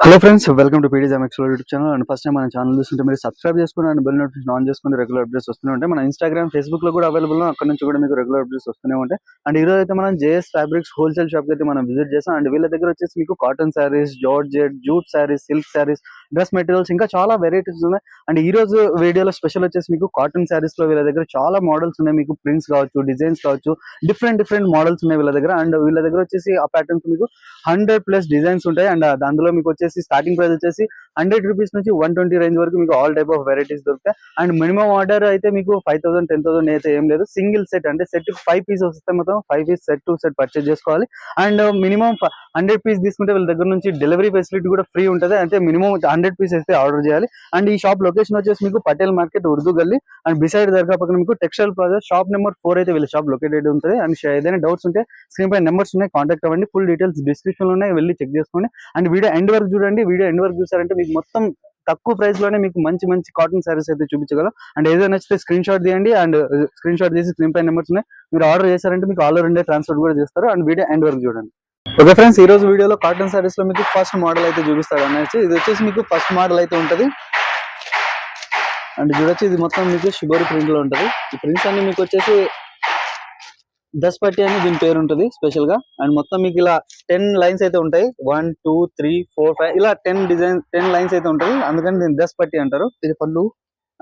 Hello friends, welcome to PD jam explore YouTube channel. And first time మన channel చూస్తుంటే మీరు subscribe చేసుకుని and bell notification on చేసుకుని regular updates వస్తూనే ఉంటాయి. మన ఇన్స్టాగ్రామ్, ఫేస్బుక్ లో కూడా అవైలబుల్, అక్కడ నుంచి కూడా మీకు రెగ్యులర్ అప్డేట్స్ వస్తూనే ఉంటాయి. అండ్ ఈ రోజు అయితే మనం జేఎస్ ఫ్యాబ్రిక్స్ హోల్సేల్ షాప్ అయితే మనం విజిట్ చేస్తాం. అండ్ వీళ్ళ దగ్గర వచ్చేసి మీకు cotton saris, georgette, jute saris, silk saris, dress materials ఇంకా చాలా వెరైటీస్ ఉన్నాయి. అండ్ ఈ రోజు వీడియోలో స్పెషల్ వచ్చేసి మీకు కాటన్ శారీస్ లో వీళ్ళ దగ్గర చాలా మోడల్స్ ఉన్నాయి. మీకు ప్రింట్స్ కావచ్చు, డిజైన్స్ కావచ్చు, డిఫరెంట్ మోడల్స్ ఉన్నాయి వీళ్ళ దగ్గర. అండ్ వీళ్ళ దగ్గర వచ్చేసి ఆ ప్యాటర్న్స్ మీకు 100+ డిజైన్స్ ఉంటాయి. అండ్ అందులో మీకు వచ్చేసి స్టార్టింగ్ ప్రైస్ వచ్చేసి 100 రూపీస్ నుంచి 120 రేంజ్ వరకు మీకు ఆల్ టైప్ ఆఫ్ వెరైటీస్ దొరుకుతాయి. అండ్ మినిమం ఆర్డర్ అయితే మీకు 5,000 10,000 అయితే ఏం లేదు. సింగిల్ సెట్ అంటే సెట్ 5 పీసెస్ వస్తే మొత్తం 5 piece set to set purchase చేసుకోవాలి. అండ్ మినిమం 100 పీస్ తీసుకుంటే వీళ్ళ దగ్గర నుంచి డెలివరీ ఫెసిలిటీ కూడా ఫ్రీ ఉంటుంది. అంటే మినిమం 100 పీస్ అయితే ఆర్డర్ చేయాలి. అండ్ ఈ షాప్ లొకేషన్ వచ్చేసి మీకు పటేల్ మార్కెట్, ఉర్దూ గల్లీ. అండ్ బిసైడ్ దర్గా పక్కన మీకు టెక్స్టైల్ ప్లాజా షాప్ నెంబర్ 4 అయితే వీళ్ళ షాప్ లొకేటెడ్ ఉంటుంది. అండ్ ఏదైనా డౌట్స్ ఉంటే స్క్రీన్ పై నెంబర్స్ ఉన్నాయి, కాంటాక్ట్ అవ్వండి. ఫుల్ డీటెయిల్స్ డిస్క్రిప్షన్ లో ఉన్నాయి, వెళ్ళి చెక్ చేసుకోండి. అండ్ వీడియో ఎండ్ వరకు చూడండి. వీడియో ఎండ్ వరకు చూసారంటే మీకు మొత్తం తక్కువ ప్రైస్ లోనే మీకు మంచి కాటన్ శారీస్ అయితే చూపించగలం. అండ్ ఏదైనా నచ్చితే స్క్రీన్ షాట్ తీయండి. అండ్ స్క్రీన్ షాట్ తీసి స్క్రీన్ పై నెంబర్స్ ఉన్నాయి, మీరు ఆర్డర్ చేశారంటే మీకు ఆల్ ఓవర్ ఇండియా ట్రాన్స్పోర్ట్ కూడా చేస్తారు. అండ్ వీడియో ఎండ్ వరకు చూడండి. ఓకే ఫ్రెండ్స్, ఈ రోజు వీడియోలో కాటన్ శారీస్ లో మీకు ఫస్ట్ మోడల్ అయితే చూపిస్తాడు అనేసి. ఇది వచ్చేసి మీకు ఫస్ట్ మోడల్ అయితే ఉంటది. అండ్ చూడొచ్చు, ఇది మొత్తం మీకు షిబోరి ప్రింట్ లో ఉంటది. ఈ ప్రింట్స్ అన్ని మీకు వచ్చేసి దస్పట్టి అని దీని పేరు ఉంటుంది స్పెషల్ గా. అండ్ మొత్తం మీకు ఇలా 10 లైన్స్ అయితే ఉంటాయి. 1 2 3 4 5 ఇలా 10 లైన్స్ అయితే ఉంటాయి. అందుకని దీన్ని దస్పట్టి అంటారు. ఇది పళ్ళు.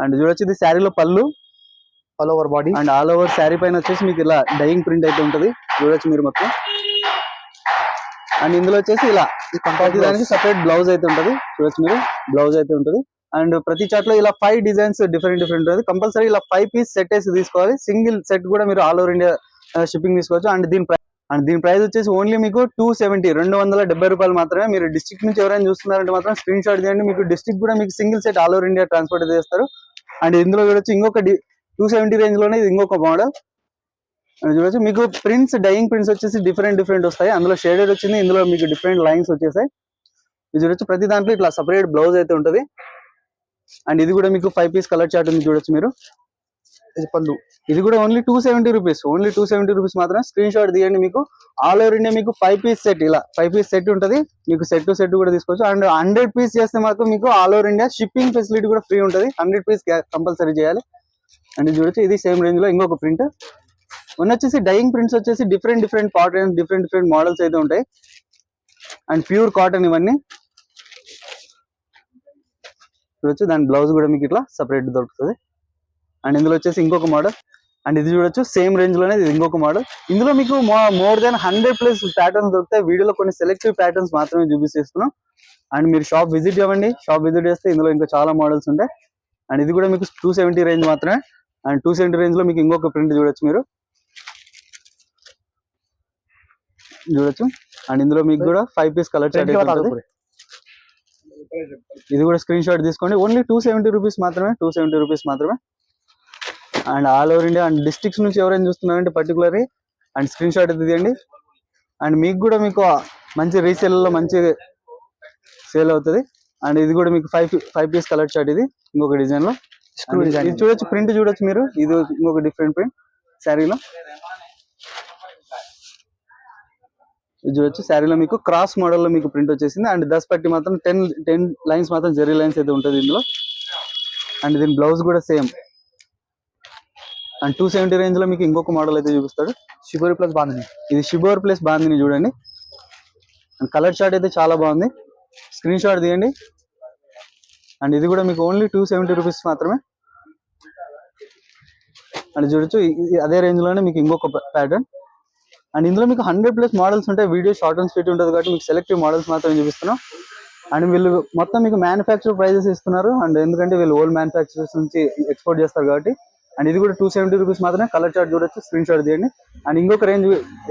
అండ్ చూడొచ్చు, ఇది శారీలో పళ్ళు, all over body. And all over sari పైన వచ్చేసి మీకు ఇలా డైయింగ్ ప్రింట్ అయితే ఉంటుంది. చూడొచ్చు మీరు మొత్తం. అండ్ ఇందులో వచ్చేసి ఇలా ప్రతి దానికి సపరేట్ బ్లౌజ్ అయితే ఉంటుంది. చూడొచ్చు మీరు, బ్లౌజ్ అయితే ఉంటుంది. అండ్ ప్రతి చాట్ లో ఇలా 5 డిజైన్స్ డిఫరెంట్ ఉంటుంది. కంపల్సరీ ఇలా 5 పీస్ సెట్ వేసి తీసుకోవాలి. సింగిల్ సెట్ కూడా మీరు ఆల్ ఓవర్ ఇండియా షిప్పింగ్ తీసుకోవచ్చు. అండ్ దీని ప్రైస్ వచ్చేసి ఓన్లీ మీకు 270 270 రూపాయలు మాత్రమే. మీరు డిస్ట్రిక్ట్ నుంచి ఎవరైనా చూస్తున్నారంటే మాత్రం స్క్రీన్ షాట్ చేయండి. మీకు డిస్ట్రిక్ట్ కూడా మీకు single set all over India transport చేస్తారు. అండ్ ఇందులో చూడొచ్చు ఇంకొక 270 రేంజ్ లోనే ఇది ఇంకొక మోడల్. అండ్ చూడొచ్చు మీకు ప్రింట్స్, డైయింగ్ ప్రింట్స్ వచ్చేసి డిఫరెంట్ వస్తాయి. అందులో షేడెడ్ వచ్చింది, ఇందులో మీకు డిఫరెంట్ లైన్స్ వచ్చేసాయి. ఇది చూడొచ్చు, ప్రతి దాంట్లో ఇట్లా సపరేట్ బ్లౌజ్ అయితే ఉంటుంది. అండ్ ఇది కూడా మీకు 5 పీస్ కలర్ చార్ట్ ఉంది. చూడొచ్చు మీరు, ఇది పళ్ళు. ఇది కూడా ఓన్లీ 270 రూపీస్, ఓన్లీ 270 రూపీస్ మాత్రమే. స్క్రీన్ షాట్ తీయండి. మీకు ఆల్ ఓవర్ ఇండియా మీకు 5 పీస్ సెట్, ఇలా 5 పీస్ సెట్ ఉంటుంది. మీకు సెట్ టు సెట్ కూడా తీసుకోవచ్చు. అండ్ 100 పీస్ చేస్తే మాత్రం మీకు all over India shipping facility కూడా ఫ్రీ ఉంటుంది. 100 పీస్ కంపల్సరీ చేయాలి. అండ్ ఇది చూడొచ్చు, ఇది సేమ్ రేంజ్ లో ఇంకొక ప్రింట్. వచ్చేసి డైయింగ్ ప్రింట్స్ వచ్చేసి డిఫరెంట్ ప్యాటర్న్స్, డిఫరెంట్ మోడల్స్ అయితే ఉంటాయి. అండ్ ప్యూర్ కాటన్ ఇవన్నీ. చూడొచ్చు, దాని బ్లౌజ్ కూడా మీకు ఇట్లా సపరేట్ దొరుకుతుంది. అండ్ ఇందులో వచ్చేసి ఇంకొక మోడల్. అండ్ ఇది చూడొచ్చు, సేమ్ రేంజ్ లోనే ఇది ఇంకొక మోడల్. ఇందులో మీకు మోర్ దాన్ 100+ ప్యాటర్న్స్ దొరుకుతాయి. వీడియోలో కొన్ని సెలెక్టివ్ ప్యాటర్న్స్ మాత్రమే చూపిస్తున్నాం. అండ్ మీరు షాప్ విజిట్ అవ్వండి. షాప్ విజిట్ చేస్తే ఇందులో ఇంకా చాలా మోడల్స్ ఉంటాయి. అండ్ ఇది కూడా మీకు 270 రేంజ్ మాత్రమే. అండ్ 270 రేంజ్ లో మీకు ఇంకొక ప్రింట్ చూడొచ్చు మీరు, చూడొచ్చు. అండ్ ఇందులో మీకు కూడా 5 పీస్ కలర్ చార్ట్ ఉంటుంది. ఇది కూడా స్క్రీన్ షాట్ తీసుకోండి. ఓన్లీ 270 రూపీస్ మాత్రమే, 270 రూపీస్ మాత్రమే. And all over India and districts నుంచి ఎవరైనా చూస్తున్నారంటే పర్టికులర్లీ అండ్ స్క్రీన్ షాట్ అయితే తీయండి. అండ్ మీకు కూడా మీకు మంచి రీసేల్లో మంచి సేల్ అవుతుంది. అండ్ ఇది కూడా మీకు 5 పీస్ కలర్ చార్ట్. ఇది ఇంకొక డిజైన్ లో. ఇది చూడొచ్చు, ప్రింట్ చూడొచ్చు మీరు. ఇది ఇంకొక డిఫరెంట్ ప్రింట్ శారీలో. ఇది చూడొచ్చు, శారీలో మీకు క్రాస్ మోడల్ లో మీకు ప్రింట్ వచ్చేసింది. అండ్ దస్పట్టి మాత్రం 10 లైన్స్ మాత్రం జెరీ లైన్స్ అయితే ఉంటుంది ఇందులో. అండ్ దీని బ్లౌజ్ కూడా సేమ్. అండ్ 270 రేంజ్ లో మీకు ఇంకొక మోడల్ అయితే చూపిస్తాడు, షిబోరి ప్లస్ బాందిని. ఇది షిబోరి ప్లస్ బాందిని చూడండి. అండ్ కలర్ చార్ట్ అయితే చాలా బాగుంది. స్క్రీన్ షాట్ తీయండి. అండ్ ఇది కూడా మీకు ఓన్లీ 270 రూపీస్ మాత్రమే. అండ్ చూడొచ్చు, అదే రేంజ్ లోనే మీకు ఇంకొక ప్యాటర్న్. అండ్ ఇందులో మీకు 100+ మోడల్స్ ఉంటాయి. వీడియో షార్ట్ అండ్ స్వీట్ ఉంటుంది కాబట్టి మీకు సెలెక్టివ్ మోడల్స్ మాత్రమే చూపిస్తున్నాం. అండ్ వీళ్ళు మొత్తం మీకు మ్యానుఫ్యాక్చర్ ప్రైజెస్ ఇస్తున్నారు. అండ్ ఎందుకంటే వీళ్ళు ఓల్డ్ మ్యానుఫ్యాక్చరర్స్ నుంచి ఎక్స్పోర్ట్ చేస్తారు కాబట్టి. అండ్ ఇది కూడా 270 రూపీస్ మాత్రమే. కలర్ చార్ట్ చూడొచ్చు, స్క్రీన్ షాట్ తీయండి. అండ్ ఇంకొక రేంజ్,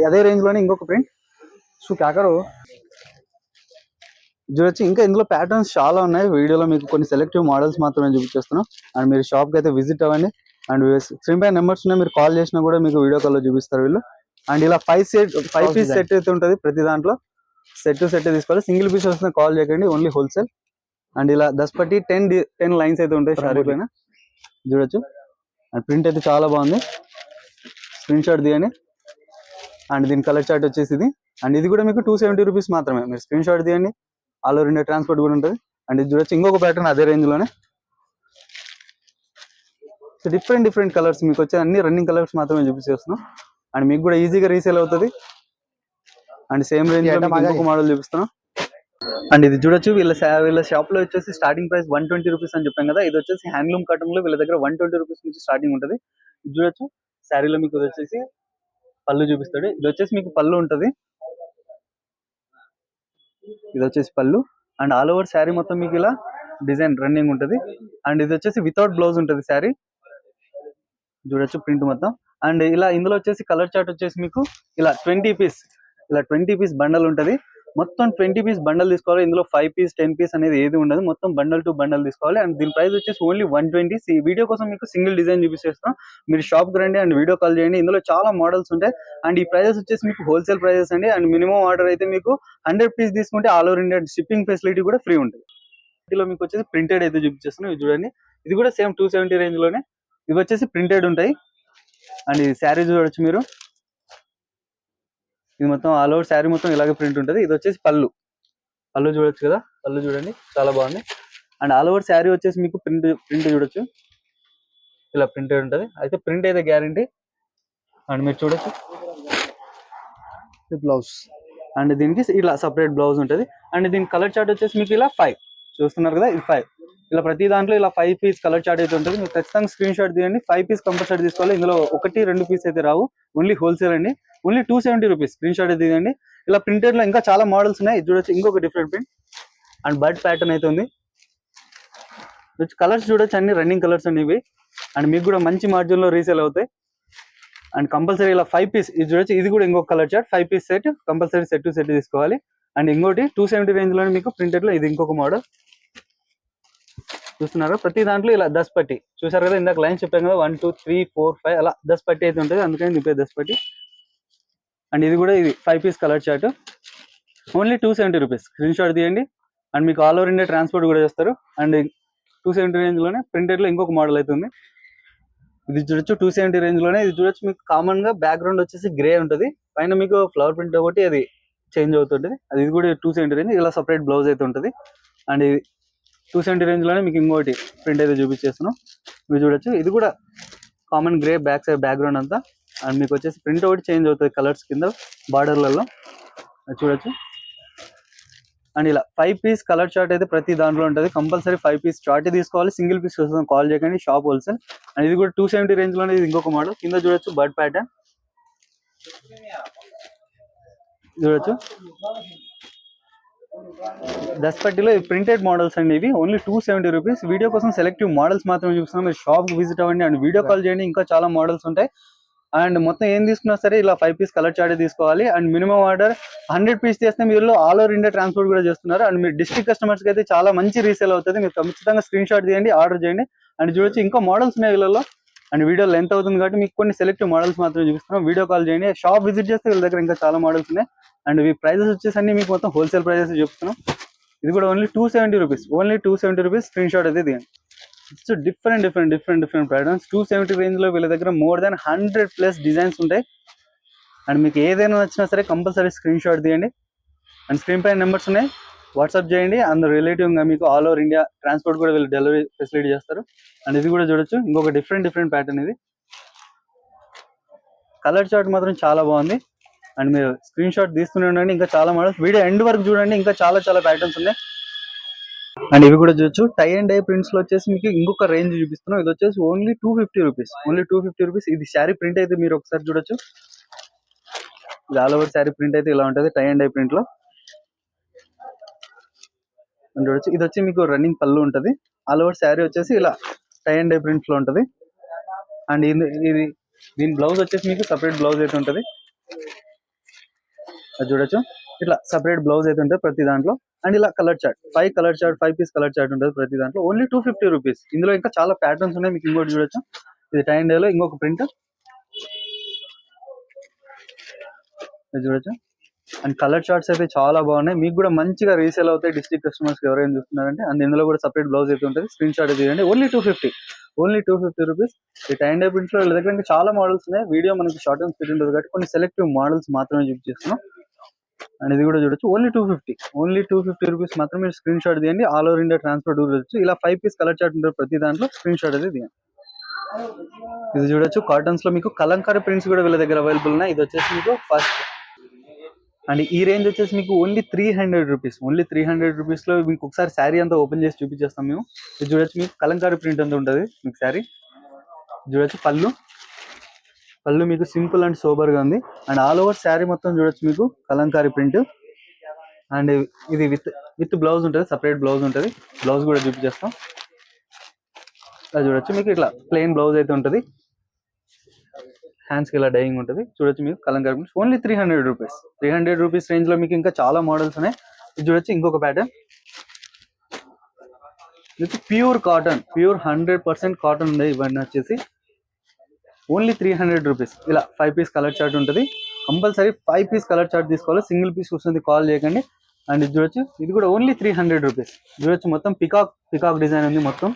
అదే రేంజ్ లోనే ఇంకొక ప్రింట్ చూడొచ్చు. ఇంకా ఇందులో ప్యాటర్న్స్ చాలా ఉన్నాయి. వీడియోలో మీకు కొన్ని సెలెక్టివ్ మోడల్స్ మాత్రమే చూపించేస్తున్నాం. అండ్ మీరు షాప్కి అయితే విజిట్ అవ్వండి. అండ్ స్క్రీన్ పై నెంబర్స్ ఉన్నాయి, మీరు కాల్ చేసినా కూడా మీకు వీడియో కాల్లో చూపిస్తారు వీళ్ళు. అండ్ ఇలా 5 పీస్ సెట్ అయితే ఉంటుంది. ప్రతి దాంట్లో సెట్ టు సెట్ తీసుకోవాలి. సింగిల్ పీస్ వస్తున్నా కాల్ చేయకండి, ఓన్లీ హోల్సేల్. అండ్ ఇలా దస్పట్టి 10 లైన్స్ అయితే ఉంటాయి శారీ పైన. చూడొచ్చు, అండ్ ప్రింట్ అయితే చాలా బాగుంది. స్క్రీన్ షాట్ తీయండి. అండ్ దీని కలర్ చార్ట్ వచ్చేసి ఇది. అండ్ ఇది కూడా మీకు 270 రూపీస్ మాత్రమే. మీరు స్క్రీన్ షాట్ తీయండి. ఆల్ ఓవర్ ఇండియా ట్రాన్స్పోర్ట్ కూడా ఉంటుంది. అండ్ ఇది చూడొచ్చు ఇంకొక ప్యాటర్న్ అదే రేంజ్ లోనే. సో డిఫరెంట్ కలర్స్ మీకు వచ్చే అన్ని రన్నింగ్ కలర్స్ మాత్రమే చూపిస్తున్నాం. అండ్ మీకు కూడా ఈజీగా రీసేల్ అవుతుంది. అండ్ సేమ్ రేంజ్ లో ఇంకొక మోడల్ చూపిస్తున్నాం. అండ్ ఇది చూడొచ్చు వీళ్ళ షాప్ లో వచ్చేసి స్టార్టింగ్ ప్రైస్ 120 రూపీస్ అని చెప్పాం కదా. ఇది వచ్చేసి హ్యాండ్లూమ్ కాటన్ లో వీళ్ళ దగ్గర 120 రూపీస్ నుంచి స్టార్టింగ్ ఉంటుంది. ఇది చూడొచ్చు శారీలో మీకు వచ్చేసి పళ్ళు చూపిస్తాడు. ఇది వచ్చేసి మీకు పళ్ళు ఉంటుంది. ఇది వచ్చేసి పళ్ళు అండ్ ఆల్ ఓవర్ శారీ మొత్తం మీకు ఇలా డిజైన్ రన్నింగ్ ఉంటుంది. అండ్ ఇది వచ్చేసి వితౌట్ బ్లౌజ్ ఉంటుంది శారీ. చూడొచ్చు ప్రింట్ మొత్తం. అండ్ ఇలా ఇందులో వచ్చేసి కలర్ చార్ట్ వచ్చేసి మీకు ఇలా 20 పీస్ బండల్ ఉంటుంది. మొత్తం 20 పీస్ బండల్ తీసుకోవాలి. ఇందులో 5 పీస్ 10 పీస్ అనేది ఏది ఉండదు. మొత్తం బండల్ టు బండల్ తీసుకోవాలి. అండ్ దీని ప్రైస్ వచ్చేసి ఓన్లీ 120. వీడియో కోసం మీకు సింగిల్ డిజైన్ చూపిస్తాం. మీరు షాప్ కి రండి అండ్ వీడియో కాల్ చేయండి. ఇందులో చాలా మోడల్స్ ఉంటాయి. అండ్ ఈ ప్రైజెస్ వచ్చేసి మీకు హోల్సేల్ ప్రైజెస్ అండి. అండ్ మినిమం ఆర్డర్ అయితే మీకు 100 పీస్ తీసుకుంటే all over India shipping facility కూడా ఫ్రీ ఉంటుంది. ఇందులో మీకు వచ్చేసి ప్రింటెడ్ అయితే చూపిస్తున్నాం. ఇది చూడండి, ఇది కూడా సేమ్ 270 రేంజ్ లోనే. ఇవి వచ్చేసి ప్రింటెడ్ ఉంటాయి. అండ్ ఈ శారీ చూడొచ్చు మీరు. ఇది మొత్తం ఆల్ ఓవర్ శారీ మొత్తం ఇలాగే ప్రింట్ ఉంటుంది. ఇది వచ్చేసి పళ్ళు చూడొచ్చు కదా. పళ్ళు చూడండి చాలా బాగుంది. అండ్ ఆల్ ఓవర్ శారీ వచ్చేసి మీకు ప్రింట్ చూడొచ్చు ఇలా ప్రింటెడ్ ఉంటుంది. అయితే ప్రింట్ అయితే గ్యారంటీ. అండ్ మీరు చూడొచ్చు బ్లౌజ్. అండ్ దీనికి ఇలా సపరేట్ బ్లౌజ్ ఉంటుంది. అండ్ దీని కలర్ చార్ట్ వచ్చేసి మీకు ఇలా 5 చూస్తున్నారు కదా. ఇది 5 ఇలా ప్రతి దాంట్లో ఇలా 5 పీస్ కలర్ చార్ట్ అయితే ఉంటుంది. మీరు ఖచ్చితంగా స్క్రీన్ షాట్ తీయండి. 5 పీస్ కంపల్సరీ తీసుకోవాలి. ఇందులో 1-2 పీస్ అయితే రావు. ఓన్లీ హోల్సేల్ అండి. Only 270 rupees. స్క్రీన్ షాట్ అయితే తీయండి. ఇలా ప్రింటెడ్ లో ఇంకా చాలా మోడల్స్ ఉన్నాయి. ఇది చూడొచ్చు ఇంకొక different print and bird pattern అయితే ఉంది. కలర్స్ చూడొచ్చు అన్ని రన్నింగ్ కలర్స్ అండి ఇవి. అండ్ మీకు కూడా మంచి మార్జిన్ లో రీసేల్ అవుతాయి. అండ్ కంపల్సరీ ఇలా 5 పీస్ ఇది చూడొచ్చు. ఇది కూడా ఇంకొక colour chart 5 piece set compulsory set to set తీసుకోవాలి. అండ్ ఇంకోటి 270 రేంజ్ లోనే మీకు ప్రింటెడ్ లో ఇది ఇంకొక మోడల్ చూస్తున్నారు. ప్రతి దాంట్లో ఇలా 10 పట్టి చూసారు కదా. ఇందాక లైన్స్ చెప్పాను కదా 1 2 3 4 5 అలా 10 పట్టి అయితే ఉంటుంది. అందుకని దీని 10 పట్టి. అండ్ ఇది కూడా ఇది 5 piece colour chart only 270 rupees. Screenshot తీయండి. అండ్ మీకు ఆల్ ఓవర్ ఇండియా ట్రాన్స్పోర్ట్ కూడా చేస్తారు. అండ్ 270 రేంజ్ లోనే ప్రింటెడ్ లో ఇంకొక మోడల్ అయితే ఉంది. ఇది చూడొచ్చు 270 రేంజ్ లోనే. ఇది చూడొచ్చు మీకు కామన్ గా బ్యాక్గ్రౌండ్ వచ్చేసి గ్రే ఉంటుంది. పైన మీకు ఫ్లవర్ ప్రింట్ ఒకటి అది చేంజ్ అవుతుంటది. అది ఇది కూడా 270 రేంజ్. ఇలా సపరేట్ బ్లౌజ్ అయితే ఉంటుంది. అండ్ ఇది 270 రేంజ్ లోనే మీకు ఇంకోటి ప్రింట్ అయితే చూపించేస్తున్నాం. ఇవి చూడొచ్చు. ఇది కూడా common grey back side background అంతా. అండ్ మీకు వచ్చేసి ప్రింట్ ఒకటి చేంజ్ అవుతుంది కలర్స్ కింద బార్డర్లలో చూడొచ్చు. అండ్ ఇలా 5 పీస్ కలర్ చార్ట్ అయితే ప్రతి దాంట్లో ఉంటుంది. కంపల్సరీ 5 పీస్ చార్ట్ తీసుకోవాలి. సింగిల్ పీస్ కోసం కాల్ చేయకండి. Shop wholesale. అండ్ ఇది కూడా 270 రేంజ్ లోనే. ఇది ఇంకొక మోడల్ కింద చూడొచ్చు బర్డ్ ప్యాటర్న్ చూడొచ్చు. దస్పట్టిలో ప్రింటెడ్ మోడల్స్ అండి. ఇవి ఓన్లీ 270 రూపీస్. వీడియో కోసం సెలెక్టివ్ మోడల్స్ మాత్రమే చూస్తున్నాం. మీరు షాప్ విజిట్ అవ్వండి అండ్ వీడియో కాల్ చేయండి. ఇంకా చాలా మోడల్స్ ఉంటాయి. అండ్ మొత్తం ఏం తీసుకున్నా సరే ఇలా 5 పీస్ కలర్ చార్ట్ తీసుకోవాలి. అండ్ మినిమం ఆర్డర్ 100 పీస్ చేస్తే మీరు ఆల్ ఓవర్ ఇండియా ట్రాన్స్పోర్ట్ కూడా చేస్తున్నారు. అండ్ మీరు డిస్ట్రిక్ట్ కస్టమర్స్కి అయితే చాలా మంచి రీసేల్ అవుతుంది. మీరు ఖచ్చితంగా స్క్రీన్ షాట్ తీయండి, ఆర్డర్ చేయండి. అండ్ చూడొచ్చు ఇంకా మోడల్స్ ఉన్నాయి వీళ్ళలో. అండ్ వీడియో లెంత్ అవుతుంది కాబట్టి మీకు కొన్ని సెలెక్టివ్ మోడల్స్ మాత్రమే చూపిస్తున్నాం. వీడియో కాల్ చేయండి. షాప్ విజిట్ చేస్తే వీళ్ళ దగ్గర ఇంకా చాలా మోడల్స్ ఉన్నాయి. అండ్ ఈ ప్రైజెస్ వచ్చేసి అన్ని మీకు మొత్తం హోల్సేల్ ప్రైజెస్ చెప్తున్నాం. ఇది కూడా only 270 rupees. Only 270 rupees. Screen shot అయితే తీయండి. It's different patterns. 270 రేంజ్ లో వీళ్ళ దగ్గర మోర్ దాన్ 100+ డిజైన్స్ ఉంటాయి. అండ్ మీకు ఏదైనా నచ్చినా సరే కంపల్సరీ స్క్రీన్ షాట్ తీయండి. అండ్ స్క్రీన్ పైన నెంబర్స్ ఉన్నాయి, వాట్సాప్ చేయండి. అందరు రిలేటివ్గా మీకు ఆల్ ఓవర్ ఇండియా ట్రాన్స్పోర్ట్ కూడా వీళ్ళు డెలివరీ ఫెసిలిటీ చేస్తారు. అండ్ ఇది కూడా చూడొచ్చు ఇంకొక డిఫరెంట్ ప్యాటర్న్. ఇది కలర్ చార్ట్ మాత్రం చాలా బాగుంది. అండ్ మీరు స్క్రీన్ షాట్ తీస్తూనే ఉండండి. ఇంకా చాలా మోడల్స్ వీడియో ఎండ్ వరకు చూడండి. ఇంకా చాలా ప్యాటర్న్స్ ఉన్నాయి. అండ్ ఇవి కూడా చూడొచ్చు. టై అండ్ డై ప్రింట్స్ లో వచ్చేసి మీకు ఇంకొక రేంజ్ చూపిస్తున్నాం. ఇది వచ్చేసి ఓన్లీ 250 రూపీస్. Only 250 rupees. ఇది శారీ ప్రింట్ అయితే మీరు ఒకసారి చూడొచ్చు. ఇది ఆల్ ఓవర్ శారీ ప్రింట్ అయితే ఇలా ఉంటుంది టై అండ్ డై ప్రింట్ లో చూడొచ్చు. ఇది వచ్చి మీకు రన్నింగ్ పళ్ళు ఉంటుంది. ఆల్ ఓవర్ శారీ వచ్చేసి ఇలా టై అండ్ డై ప్రింట్స్ లో ఉంటుంది. అండ్ ఇది దీని బ్లౌజ్ వచ్చేసి మీకు సపరేట్ బ్లౌజ్ అయితే ఉంటుంది. అది చూడొచ్చు ఇట్లా సపరేట్ బ్లౌజ్ అయితే ఉంటుంది ప్రతి దాంట్లో. అండ్ ఇలా colour chart 5 piece colour chart ఉంటుంది ప్రతి దాంట్లో. Only 250 rupees. ఇందులో ఇంకా చాలా ప్యాటర్న్స్ ఉన్నాయి. మీకు ఇంకోటి చూడొచ్చు. ఇది టై అండ్ డైలో ఇంకొక ప్రింట్ చూడొచ్చు. అండ్ కలర్ చార్ట్స్ అయితే చాలా బాగున్నాయి. మీకు కూడా మంచిగా రీసేల్ అవుతాయి డిస్ట్రిక్ట్ కస్టమర్స్ ఎవరైనా చూస్తున్నారంటే. అండ్ ఇందులో కూడా సపరేట్ బ్లౌజ్ అయితే ఉంటుంది. స్క్రీన్ షాట్ తీయండి. Only 250 rupees. ఈ టై అండ్ డై ప్రింట్స్ లో వీళ్ళ దగ్గర ఇంకా చాలా మోడల్స్ ఉన్నాయి. వీడియో మనకి షార్ట్ అండ్ స్వీట్ ఉంటుంది కాబట్టి కొన్ని సెలెక్టివ్ మోడల్స్ మాత్రమే చూపిస్తున్నాం. అండ్ ఇది కూడా చూడొచ్చు ఓన్లీ 250, ఓన్లీ 250 రూపీస్ మాత్రం మీరు స్క్రీన్ షాట్ తీయండి. ఆల్ ఓవర్ ఇండియా ట్రాన్స్పోర్ట్ చూడొచ్చు. ఇలా 5 పీస్ కలర్ చార్ట్ ఉంటుంది ప్రతి దాంట్లో, స్క్రీన్ షాట్ అనేది తీయండి. ఇది చూడొచ్చు కాటన్స్ లో మీకు కలంకారీ ప్రింట్స్ కూడా వీళ్ళ దగ్గర అవైలబుల్ ఉన్నాయి. ఇది వచ్చేసి మీకు ఫస్ట్ అండ్ ఈ రేంజ్ వచ్చేసి మీకు ఓన్లీ 300 రూపీస్, ఓన్లీ 300 రూపీస్ లో మీకు ఒకసారి శారీ అంతా ఓపెన్ చేసి చూపించేస్తాం మేము. ఇది చూడొచ్చు మీకు కలంకారీ ప్రింట్ అంతా ఉంటుంది మీకు శారీ. చూడొచ్చు పళ్ళు మీకు సింపుల్ అండ్ సోబర్ గా ఉంది. అండ్ ఆల్ ఓవర్ శారీ మొత్తం చూడొచ్చు మీకు కలంకారీ ప్రింట్. అండ్ ఇది విత్ బ్లౌజ్ ఉంటుంది, సపరేట్ బ్లౌజ్ ఉంటుంది. బ్లౌజ్ కూడా చూపించేస్తాం. అది చూడొచ్చు మీకు ఇట్లా ప్లెయిన్ బ్లౌజ్ అయితే ఉంటుంది. హ్యాండ్స్ కి ఇలా డైయింగ్ ఉంటుంది. చూడొచ్చు మీకు Kalamkari prints only 300 rupees. 300 rupees range లో మీకు ఇంకా చాలా మోడల్స్ ఉన్నాయి. ఇది చూడొచ్చు ఇంకొక pattern with pure cotton, pure 100% cotton ఉంది. ఇవన్నీ వచ్చేసి ఓన్లీ 300 రూపీస్. ఇలా 5 పీస్ కలర్ చార్ట్ ఉంటుంది. కంపల్సరీ 5 పీస్ కలర్ చార్ట్ తీసుకోవాలి, సింగిల్ పీస్ వస్తుంది కాల్ చేయకండి. అండ్ ఇది చూడొచ్చు ఇది కూడా ఓన్లీ 300 రూపీస్. చూడొచ్చు మొత్తం పికాక్ డిజైన్ ఉంది మొత్తం.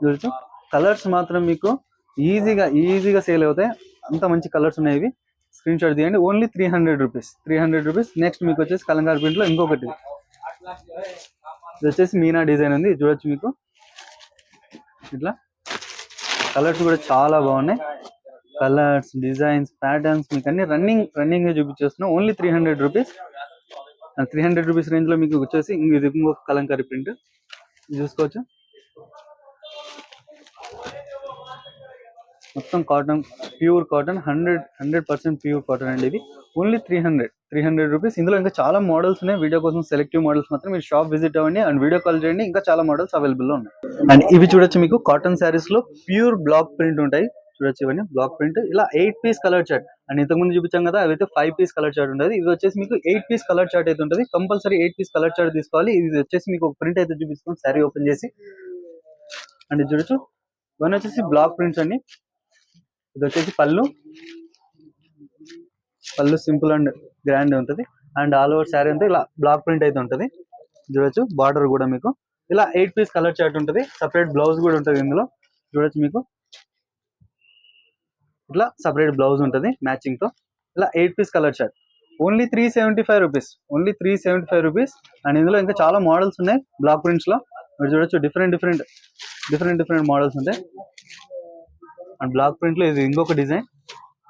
చూడొచ్చు కలర్స్ మాత్రం మీకు ఈజీగా సేల్ అవుతాయి, అంత మంచి కలర్స్ ఉన్నాయి. ఇవి స్క్రీన్ షాట్ తీయండి. Only 300 rupees, 300 rupees. నెక్స్ట్ మీకు వచ్చేసి కలంకారీ ప్రింట్ లో ఇంకొకటి, ఇది వచ్చేసి మీనా డిజైన్ ఉంది. ఇది చూడొచ్చు మీకు ఇట్లా కలర్స్ కూడా చాలా బాగున్నాయి. కలర్స్, డిజైన్స్, ప్యాటర్న్స్ మీకు అన్ని రన్నింగ్ చూపించేస్తున్నాం. Only 300 rupees. 300 రూపీస్ రేంజ్ లో మీకు వచ్చేసి ఇది ఇంకొక కలంకారీ ప్రింట్ చూసుకోవచ్చు. మొత్తం cotton, pure cotton, 100% pure cotton అండి. ఇది ఓన్లీ 300 రూపీస్. ఇందులో ఇంకా చాలా మోడల్స్ ఉన్నాయి. వీడియో కోసం సెలెక్టివ్ మోడల్స్ మాత్రం మీరు షాప్ విజిట్ అవ్వండి అండ్ వీడియో కాల్ చేయండి. ఇంకా చాలా మోడల్స్ అవైలబుల్ లో ఉన్నాయి. అండ్ ఇవి చూడొచ్చు మీకు కాటన్ శారీస్ లో ప్యూర్ బ్లాక్ ప్రింట్ ఉంటాయి. చూడొచ్చు ఇవన్నీ బ్లాక్ ప్రింట్. ఇలా 8 పీస్ కలర్ చార్ట్. అండ్ ఇంతకుముందు చూపించాం కదా, అవి అయితే 5 పీస్ కలర్ చార్ట్ ఉంటుంది. ఇది వచ్చేసి మీకు 8 పీస్ కలర్ చార్ట్ అయితే ఉంటుంది. కంపల్సరీ 8 పీస్ కలర్ చార్ట్ తీసుకోవాలి. ఇది వచ్చేసి మీకు ఒక ప్రింట్ అయితే చూపిస్తాం శారీ ఓపెన్ చేసి. అండ్ ఇది చూడొచ్చు ఇవన్నీ వచ్చేసి బ్లాక్ ప్రింట్స్ అండి. ఇది వచ్చేసి పళ్ళు సింపుల్ అండ్ గ్రాండ్ ఉంటుంది. అండ్ ఆల్ ఓవర్ శారీ అంతా ఇలా బ్లాక్ ప్రింట్ అయితే ఉంటుంది. చూడొచ్చు బార్డర్ కూడా మీకు ఇలా 8 పీస్ కలర్ చార్ట్ ఉంటుంది. సపరేట్ బ్లౌజ్ కూడా ఉంటుంది ఇందులో. చూడొచ్చు మీకు ఇట్లా సపరేట్ బ్లౌజ్ ఉంటుంది మ్యాచింగ్ తో. ఇలా 8 piece colour chart only 375 rupees, only 375 rupees. And ఇందులో ఇంకా చాలా మోడల్స్ ఉన్నాయి బ్లాక్ ప్రింట్స్ లో. మీరు చూడొచ్చు డిఫరెంట్ మోడల్స్ ఉంటాయి. అండ్ బ్లాక్ ప్రింట్ లో ఇది ఇంకొక డిజైన్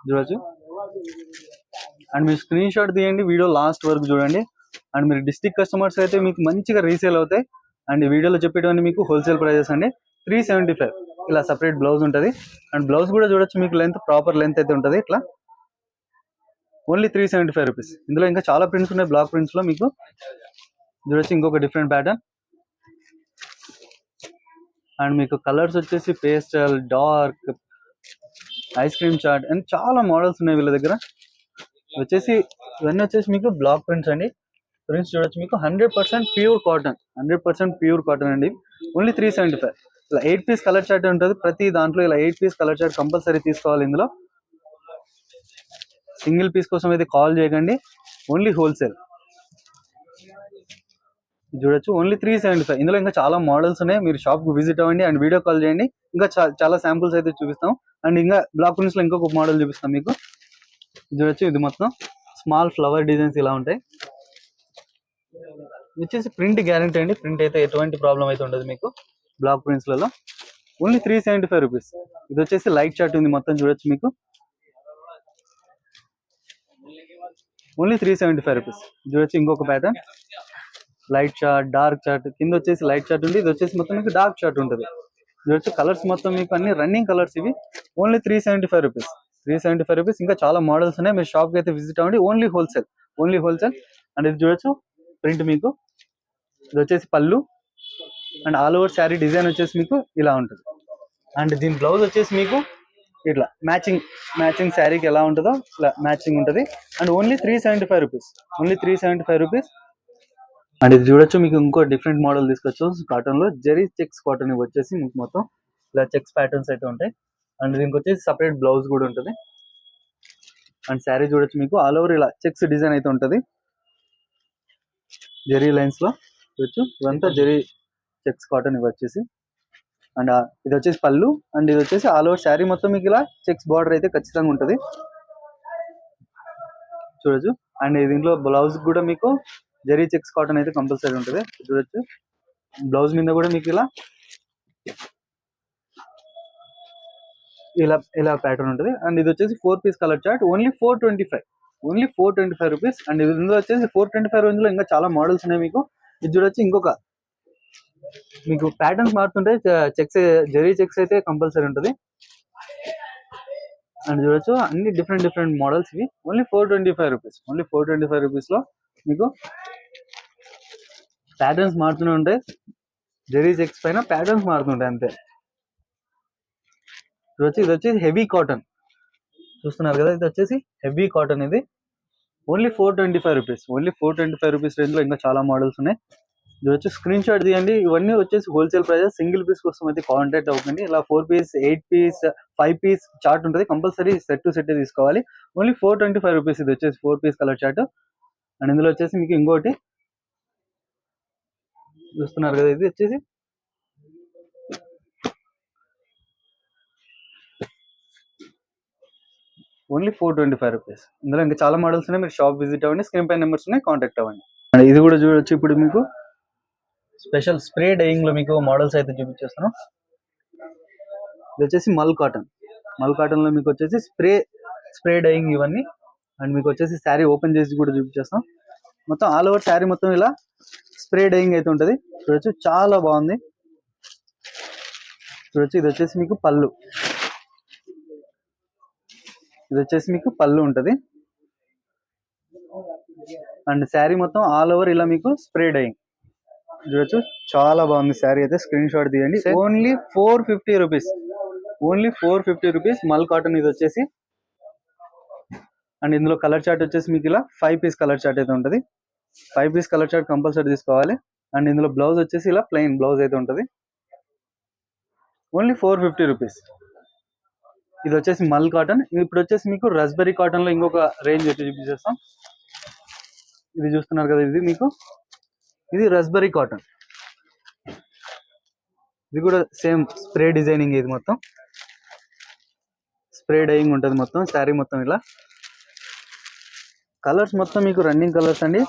చూడొచ్చు. అండ్ మీరు స్క్రీన్ షాట్ తీయండి, వీడియో లాస్ట్ వరకు చూడండి. అండ్ మీరు డిస్ట్రిక్ట్ కస్టమర్స్ అయితే మీకు మంచిగా రీసేల్ అవుతాయి. అండ్ ఈ వీడియోలో చెప్పేటవన్నీ మీకు హోల్సేల్ ప్రైజెస్ అండి. 375 ఇలా సపరేట్ బ్లౌజ్ ఉంటుంది. అండ్ బ్లౌజ్ కూడా చూడొచ్చు మీకు లెంత్, ప్రాపర్ లెంత్ అయితే ఉంటుంది. ఇట్లా ఓన్లీ 375 రూపీస్. ఇందులో ఇంకా చాలా ప్రింట్స్ ఉన్నాయి బ్లాక్ ప్రింట్స్ లో. మీకు చూడొచ్చు ఇంకొక డిఫరెంట్ ప్యాటర్న్. అండ్ మీకు కలర్స్ వచ్చేసి pastel, dark, ice cream chart and చాలా మోడల్స్ ఉన్నాయి వీళ్ళ దగ్గర. వచ్చేసి ఇవన్నీ వచ్చేసి మీకు బ్లాక్ ప్రింట్స్ అండి. ప్రింట్స్ చూడొచ్చు మీకు 100% ప్యూర్ కాటన్, 100% ప్యూర్ కాటన్ అండి. ఓన్లీ 375. ఇలా 8 పీస్ కలర్ చార్ట్ ఉంటుంది ప్రతి దాంట్లో. ఇలా 8 పీస్ కలర్ చార్ట్ కంపల్సరీ తీసుకోవాలి. ఇందులో సింగిల్ పీస్ కోసం అయితే కాల్ చేయకండి, ఓన్లీ హోల్సేల్. చూడొచ్చు ఓన్లీ 375. ఇందులో ఇంకా చాలా మోడల్స్ ఉన్నాయి. మీరు షాప్ కు విజిట్ అవ్వండి అండ్ వీడియో కాల్ చేయండి. ఇంకా చాలా శాంపుల్స్ అయితే చూపిస్తాం. అండ్ ఇంకా బ్లాక్ ప్రింట్స్ లో ఇంకొక మోడల్ చూపిస్తాం మీకు. చూడొచ్చు ఇది మొత్తం స్మాల్ ఫ్లవర్ డిజైన్స్ ఇలా ఉంటాయి. వచ్చేసి ప్రింట్ గ్యారంటీ అండి. ప్రింట్ అయితే ఎటువంటి ప్రాబ్లం అయితే ఉండదు మీకు బ్లాక్ ప్రింట్స్ లలో. Only 375 rupees. ఇది వచ్చేసి లైట్ చార్ట్ ఉంది మొత్తం. చూడొచ్చు మీకు ఓన్లీ 375 రూపీస్. చూడొచ్చు ఇంకొక pattern light chart, dark chart. కింద వచ్చేసి లైట్ చార్ట్ ఉంది. ఇది వచ్చేసి మొత్తం మీకు డార్క్ చార్ట్ ఉంటుంది. చూడొచ్చు కలర్స్ మొత్తం మీకు అన్ని రన్నింగ్ కలర్స్ ఇవి. Only 375 rupees, 375 rupees. ఇంకా చాలా మోడల్స్ ఉన్నాయి. మీరు షాప్కి అయితే విజిట్ అవ్వండి, ఓన్లీ హోల్సేల్. అండ్ ఇది చూడొచ్చు ప్రింట్ మీకు. ఇది వచ్చేసి పళ్ళు. And all over sari design వచ్చేసి మీకు ఇలా ఉంటుంది. అండ్ దీని బ్లౌజ్ వచ్చేసి మీకు ఇట్లా మ్యాచింగ్ శారీకి ఎలా ఉంటుందో ఇలా మ్యాచింగ్ ఉంటుంది. And only 375 rupees, only 375 rupees. And ఇది చూడొచ్చు మీకు ఇంకో డిఫరెంట్ మోడల్ తీసుకొచ్చు కాటన్ లో. జెరీ చెక్స్ కాటన్ ఇవి వచ్చేసి మీకు మొత్తం ఇలా చెక్స్ ప్యాటర్న్స్ అయితే ఉంటాయి. అండ్ దీనికి వచ్చేసి సపరేట్ బ్లౌజ్ కూడా ఉంటుంది. అండ్ శారీ చూడొచ్చు మీకు ఆల్ ఓవర్ ఇలా చెక్స్ డిజైన్ అయితే ఉంటుంది జెరీ లైన్స్ లో. చూడొచ్చు ఇదంతా జెరీ చెక్స్ కాటన్ ఇవి వచ్చేసి. అండ్ ఇది వచ్చేసి పళ్ళు. అండ్ ఇది వచ్చేసి ఆల్ ఓవర్ శారీ మొత్తం మీకు ఇలా చెక్స్ బార్డర్ అయితే ఖచ్చితంగా ఉంటుంది. చూడొచ్చు అండ్ దీంట్లో బ్లౌజ్ కూడా మీకు జరీ చెక్స్ కాటన్ అయితే కంపల్సరీ ఉంటుంది. చూడొచ్చు బ్లౌజ్ మీద కూడా మీకు ఇలా ఇలా ఇలా ప్యాటర్న్ ఉంటుంది. అండ్ ఇది వచ్చేసి 4 piece colour chart, only 425 rupees. And ఇందులో వచ్చేసి 425 రేంజ్ లో ఇంకా చాలా మోడల్స్ ఉన్నాయి మీకు. ఇది చూడొచ్చు ఇంకొక మీకు ప్యాటర్న్స్ మారుతుంటే చెక్స్ జరీ చెక్స్ అయితే కంపల్సరీ ఉంటుంది. అండ్ చూడొచ్చు అన్ని డిఫరెంట్ మోడల్స్ ఇవి. Only 425 rupees. ఓన్లీ 425 రూపీస్ లో మీకు ప్యాటర్న్స్ మారుతూనే ఉంటాయి. జరీ చెక్స్ పైన ప్యాటర్న్స్ మారుతుంటాయి అంతే. ఇది వచ్చేసి హెవీ కాటన్ చూస్తున్నారు కదా, ఇది వచ్చేసి హెవీ కాటన్. ఇది only 425 rupees. Only 425 rupees range లో ఇంకా చాలా మోడల్స్ ఉన్నాయి. ఇది వచ్చి స్క్రీన్ షాట్ తీయండి. ఇవన్నీ వచ్చేసి హోల్సేల్ ప్రైజెస్. సింగిల్ పీస్ కోసం అయితే కాంటాక్ట్ అవ్వకండి. ఇలా 4 పీస్ 8 పీస్ 5 పీస్ చార్ట్ ఉంటుంది, కంపల్సరీ సెట్ టు సెట్ తీసుకోవాలి. Only 425 rupees. ఇది వచ్చేసి 4 పీస్ కలర్ చార్ట్. అండ్ ఇందులో వచ్చేసి మీకు ఇంకోటి చూస్తున్నారు కదా, ఇది వచ్చేసి ఓన్లీ 425 రూపీస్. ఇందులో ఇంకా చాలా మోడల్స్ ఉన్నాయి. మీరు షాప్ విజిట్ అవ్వండి, స్క్రీన్ పై నెంబర్స్ ఉన్నాయి, కాంటాక్ట్ అవ్వండి. అండ్ ఇది కూడా చూడొచ్చు. ఇప్పుడు మీకు స్పెషల్ స్ప్రే డైయింగ్ లో మీకు మోడల్స్ అయితే చూపించేస్తాను. ఇది వచ్చేసి మల్ కాటన్ లో మీకు వచ్చేసి స్ప్రే డైయింగ్ ఇవన్నీ. అండ్ మీకు వచ్చేసి శారీ ఓపెన్ చేసి కూడా చూపించేస్తాం. మొత్తం ఆల్ ఓవర్ శారీ మొత్తం ఇలా స్ప్రే డైయింగ్ అయితే ఉంటుంది. చూడొచ్చు చాలా బాగుంది. చూడొచ్చు ఇది వచ్చేసి మీకు పళ్ళు. ఇది వచ్చేసి మీకు పళ్ళు ఉంటుంది. అండ్ శారీ మొత్తం ఆల్ ఓవర్ ఇలా మీకు స్ప్రే డైయింగ్. చూడొచ్చు చాలా బాగుంది శారీ అయితే. స్క్రీన్ షాట్ తీయండి. Only 450 rupees. ఓన్లీ 450 రూపీస్ మల్ కాటన్ ఇది వచ్చేసి. అండ్ ఇందులో కలర్ చార్ట్ వచ్చేసి మీకు ఇలా 5 పీస్ కలర్ చార్ట్ అయితే ఉంటుంది. 5 పీస్ కలర్ చార్ట్ కంపల్సరీ తీసుకోవాలి. అండ్ ఇందులో బ్లౌజ్ వచ్చేసి ఇలా ప్లెయిన్ బ్లౌజ్ అయితే ఉంటుంది. Only 450 rupees. ఇది వచ్చేసి మల్ కాటన్. ఇప్పుడు వచ్చేసి మీకు రస్బెరీ కాటన్ లో ఇంకొక రేంజ్ అయితే చూపించేస్తాం. ఇది చూస్తున్నారు కదా, ఇది మీకు ఇది రస్బెరీ కాటన్. ఇది కూడా సేమ్ స్ప్రే డిజైనింగ్. ఇది మొత్తం స్ప్రే డైయింగ్ ఉంటుంది మొత్తం శారీ మొత్తం ఇలా. కలర్స్ మొత్తం మీకు రన్నింగ్ కలర్స్ అండి.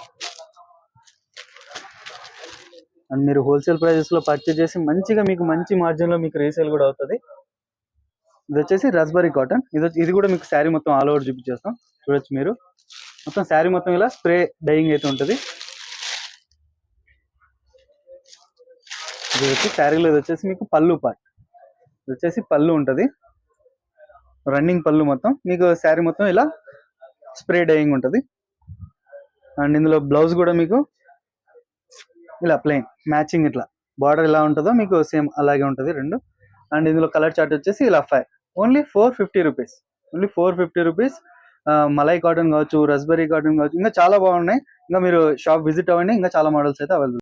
అండ్ మీరు హోల్సేల్ ప్రైజెస్ లో పర్చేజ్ చేసి మంచిగా మీకు మంచి మార్జిన్ లో మీకు రీసేల్ కూడా అవుతుంది. ఇది వచ్చేసి రస్బెరీ కాటన్. ఇది కూడా మీకు శారీ మొత్తం ఆల్ ఓవర్ చూపించేస్తాం. చూడొచ్చు మీరు మొత్తం శారీ మొత్తం ఇలా స్ప్రే డైయింగ్ అయితే ఉంటుంది. ఇది వచ్చి శారీలో ఇది వచ్చేసి మీకు పళ్ళు పార్ట్. ఇది వచ్చేసి పళ్ళు ఉంటుంది, రన్నింగ్ పళ్ళు మొత్తం. మీకు శారీ మొత్తం ఇలా స్ప్రే డైయింగ్ ఉంటుంది. అండ్ ఇందులో బ్లౌజ్ కూడా మీకు ఇలా ప్లెయిన్ మ్యాచింగ్ ఇట్లా బార్డర్ ఎలా ఉంటుందో మీకు సేమ్ అలాగే ఉంటుంది రెండు. అండ్ ఇందులో కలర్ చార్ట్ వచ్చేసి ఇలా 5. Only 450 rupees. Only 450 rupees. Malai cotton కావచ్చు, రస్బెరీ కాటన్ కావచ్చు, ఇంకా చాలా బాగున్నాయి. ఇంకా మీరు షాప్ విజిట్ అవ్వండి, ఇంకా చాలా మోడల్స్ అయితే అవైలబుల్.